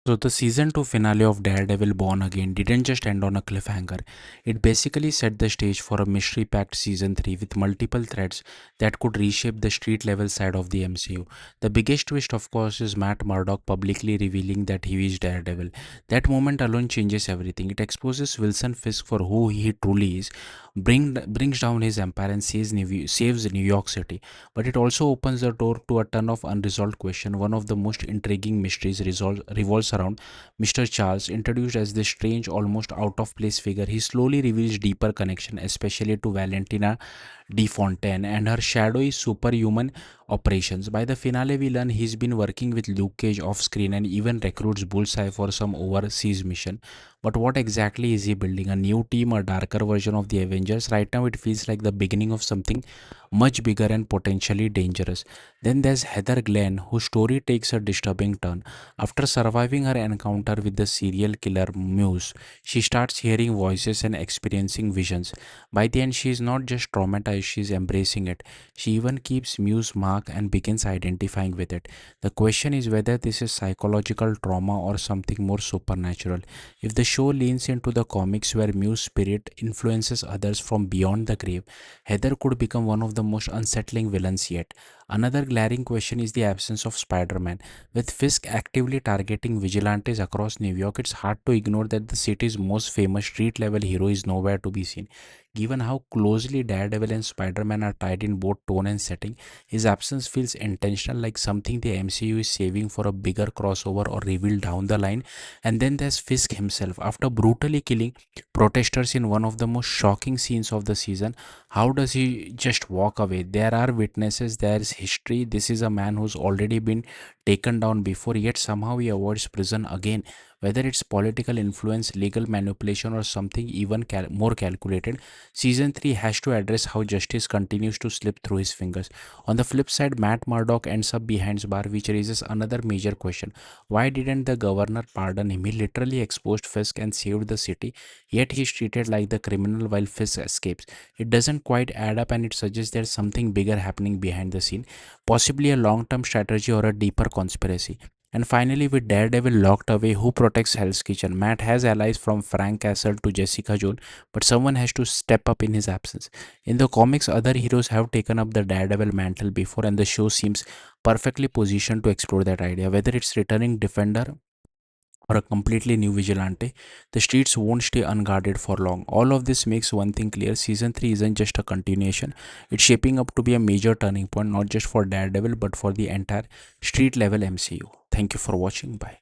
So the season 2 finale of Daredevil Born Again didn't just end on a cliffhanger. It basically set the stage for a mystery-packed season 3 with multiple threads that could reshape the street level side of the MCU. The biggest twist of course is Matt Murdock publicly revealing that he is Daredevil. That moment alone changes everything. It exposes Wilson Fisk for who he truly is, brings down his empire and saves New York City. But it also opens the door to a ton of unresolved questions. One of the most intriguing mysteries revolves around Mr. Charles, introduced as this strange, almost out of place figure. He slowly reveals deeper connection, especially to Valentina De Fontaine and her shadowy superhuman operations. By the finale, we learn he's been working with Luke Cage off screen and even recruits Bullseye for some overseas mission. But what exactly is he building? A new team, a darker version of the Avengers? Right now, it feels like the beginning of something much bigger and potentially dangerous. Then there's Heather Glenn, whose story takes a disturbing turn. After surviving her encounter with the serial killer Muse, she starts hearing voices and experiencing visions. By the end, she is not just traumatized, she is embracing it. She even keeps Muse's mark and begins identifying with it. The question is whether this is psychological trauma or something more supernatural. If the show leans into the comics where Muse's spirit influences others from beyond the grave, Heather could become one of the most unsettling villains yet. Another glaring question is the absence of Spider Man. With Fisk actively targeting vigilantes across New York, it's hard to ignore that the city's most famous street level hero is nowhere to be seen. Given how closely Daredevil and Spider Man are tied in both tone and setting, his absence feels intentional, like something the MCU is saving for a bigger crossover or reveal down the line. And then there's Fisk himself. After brutally killing protesters in one of the most shocking scenes of the season, how does he just walk away? There are witnesses, there's history. This is a man who's already been taken down before, yet somehow he avoids prison again. Whether it's political influence, legal manipulation, or something even more calculated, season 3 has to address how justice continues to slip through his fingers. On the flip side, Matt Murdock ends up behind bar, which raises another major question. Why didn't the governor pardon him? He literally exposed Fisk and saved the city, yet he's treated like the criminal while Fisk escapes. It doesn't quite add up, and it suggests there's something bigger happening behind the scene, possibly a long term strategy or a deeper conspiracy. And finally, with Daredevil locked away, who protects Hell's Kitchen? Matt has allies from Frank Castle to Jessica Jones, but someone has to step up in his absence. In the comics, other heroes have taken up the Daredevil mantle before, and the show seems perfectly positioned to explore that idea. Whether it's returning Defender or a completely new vigilante, the streets won't stay unguarded for long. All of this makes one thing clear: season 3 isn't just a continuation, it's shaping up to be a major turning point, not just for Daredevil but for the entire street level MCU. Thank you for watching. Bye.